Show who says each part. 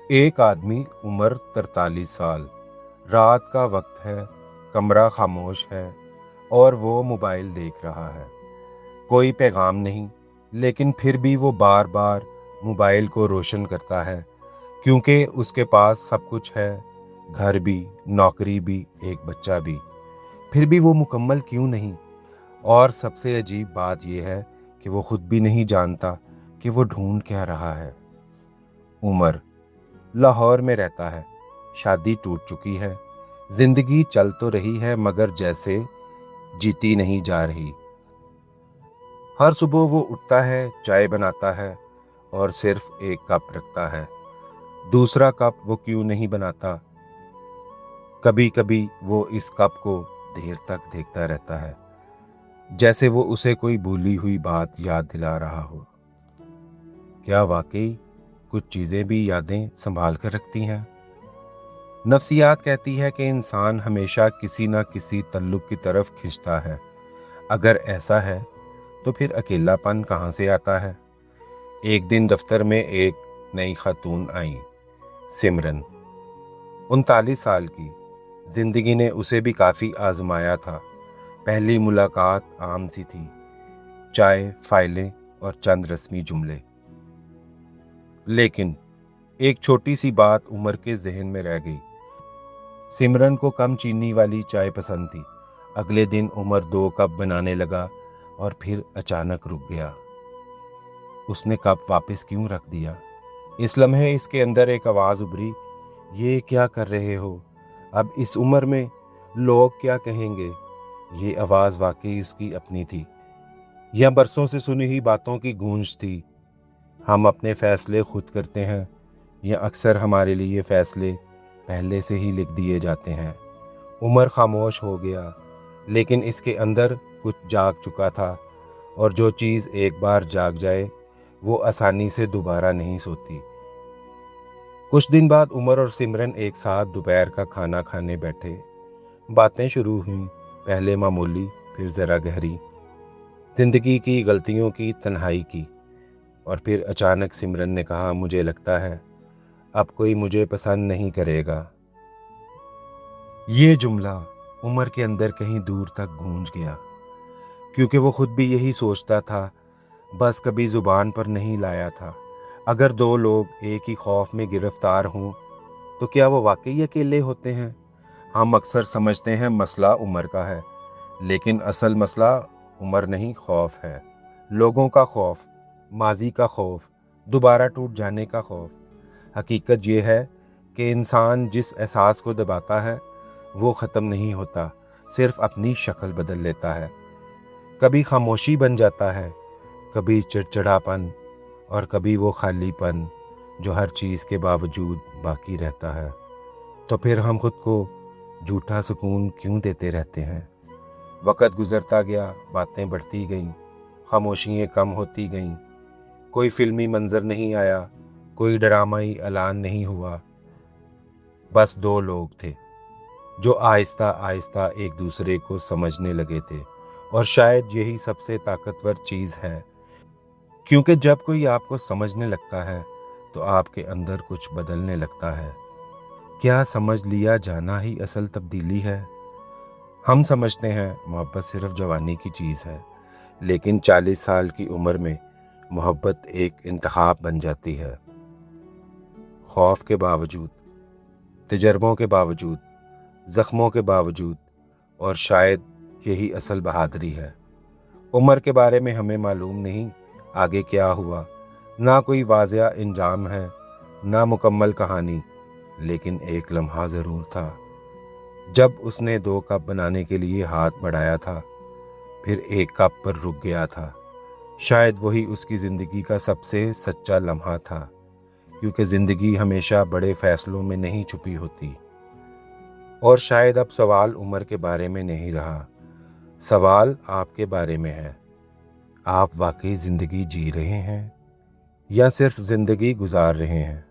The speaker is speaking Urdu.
Speaker 1: ایک آدمی، عمر 43 سال، رات کا وقت ہے، کمرہ خاموش ہے اور وہ موبائل دیکھ رہا ہے۔ کوئی پیغام نہیں، لیکن پھر بھی وہ بار بار موبائل کو روشن کرتا ہے، کیونکہ اس کے پاس سب کچھ ہے، گھر بھی، نوکری بھی، ایک بچہ بھی۔ پھر بھی وہ مکمل کیوں نہیں؟ اور سب سے عجیب بات یہ ہے کہ وہ خود بھی نہیں جانتا کہ وہ ڈھونڈ کیا رہا ہے۔ عمر لاہور میں رہتا ہے، شادی ٹوٹ چکی ہے، زندگی چل تو رہی ہے مگر جیسے جیتی نہیں جا رہی۔ ہر صبح وہ اٹھتا ہے، چائے بناتا ہے اور صرف ایک کپ رکھتا ہے۔ دوسرا کپ وہ کیوں نہیں بناتا؟ کبھی کبھی وہ اس کپ کو دیر تک دیکھتا رہتا ہے، جیسے وہ اسے کوئی بھولی ہوئی بات یاد دلا رہا ہو۔ کیا واقعی کچھ چیزیں بھی یادیں سنبھال کر رکھتی ہیں؟ نفسیات کہتی ہے کہ انسان ہمیشہ کسی نہ کسی تعلق کی طرف کھنچتا ہے۔ اگر ایسا ہے تو پھر اکیلا پن کہاں سے آتا ہے؟ ایک دن دفتر میں ایک نئی خاتون آئیں، سمرن، 39 سال کی۔ زندگی نے اسے بھی کافی آزمایا تھا۔ پہلی ملاقات عام سی تھی، چائے، فائلیں اور چند رسمی جملے۔ لیکن ایک چھوٹی سی بات عمر کے ذہن میں رہ گئی۔ سمرن کو کم چینی والی چائے پسند تھی۔ اگلے دن عمر 2 کپ بنانے لگا اور پھر اچانک رک گیا۔ اس نے کپ واپس کیوں رکھ دیا؟ اس لمحے اس کے اندر ایک آواز ابھری، یہ کیا کر رہے ہو؟ اب اس عمر میں لوگ کیا کہیں گے؟ یہ آواز واقعی اس کی اپنی تھی یا برسوں سے سنی ہوئی باتوں کی گونج تھی؟ ہم اپنے فیصلے خود کرتے ہیں یا اکثر ہمارے لیے فیصلے پہلے سے ہی لکھ دیے جاتے ہیں؟ عمر خاموش ہو گیا، لیکن اس کے اندر کچھ جاگ چکا تھا، اور جو چیز ایک بار جاگ جائے وہ آسانی سے دوبارہ نہیں سوتی۔ کچھ دن بعد عمر اور سمرن ایک ساتھ دوپہر کا کھانا کھانے بیٹھے۔ باتیں شروع ہوئیں، پہلے معمولی، پھر ذرا گہری، زندگی کی، غلطیوں کی، تنہائی کی۔ اور پھر اچانک سمرن نے کہا، مجھے لگتا ہے اب کوئی مجھے پسند نہیں کرے گا۔ یہ جملہ عمر کے اندر کہیں دور تک گونج گیا، کیونکہ وہ خود بھی یہی سوچتا تھا، بس کبھی زبان پر نہیں لایا تھا۔ اگر 2 لوگ ایک ہی خوف میں گرفتار ہوں تو کیا وہ واقعی اکیلے ہوتے ہیں؟ ہم اکثر سمجھتے ہیں مسئلہ عمر کا ہے، لیکن اصل مسئلہ عمر نہیں، خوف ہے۔ لوگوں کا خوف، ماضی کا خوف، دوبارہ ٹوٹ جانے کا خوف۔ حقیقت یہ ہے کہ انسان جس احساس کو دباتا ہے وہ ختم نہیں ہوتا، صرف اپنی شکل بدل لیتا ہے۔ کبھی خاموشی بن جاتا ہے، کبھی چڑچڑاپن، اور کبھی وہ خالی پن جو ہر چیز کے باوجود باقی رہتا ہے۔ تو پھر ہم خود کو جھوٹا سکون کیوں دیتے رہتے ہیں؟ وقت گزرتا گیا، باتیں بڑھتی گئیں، خاموشیاں کم ہوتی گئیں۔ کوئی فلمی منظر نہیں آیا، کوئی ڈرامائی اعلان نہیں ہوا، بس 2 لوگ تھے جو آہستہ آہستہ ایک دوسرے کو سمجھنے لگے تھے۔ اور شاید یہی سب سے طاقتور چیز ہے، کیونکہ جب کوئی آپ کو سمجھنے لگتا ہے تو آپ کے اندر کچھ بدلنے لگتا ہے۔ کیا سمجھ لیا جانا ہی اصل تبدیلی ہے؟ ہم سمجھتے ہیں محبت صرف جوانی کی چیز ہے، لیکن 40 سال کی عمر میں محبت ایک انتخاب بن جاتی ہے۔ خوف کے باوجود، تجربوں کے باوجود، زخموں کے باوجود، اور شاید یہی اصل بہادری ہے۔ عمر کے بارے میں ہمیں معلوم نہیں آگے کیا ہوا، نہ کوئی واضح انجام ہے، نہ مکمل کہانی، لیکن ایک لمحہ ضرور تھا جب اس نے 2 کپ بنانے کے لیے ہاتھ بڑھایا تھا، پھر ایک کپ پر رک گیا تھا۔ شاید وہی اس کی زندگی کا سب سے سچا لمحہ تھا، کیونکہ زندگی ہمیشہ بڑے فیصلوں میں نہیں چھپی ہوتی۔ اور شاید اب سوال عمر کے بارے میں نہیں رہا، سوال آپ کے بارے میں ہے۔ آپ واقعی زندگی جی رہے ہیں یا صرف زندگی گزار رہے ہیں؟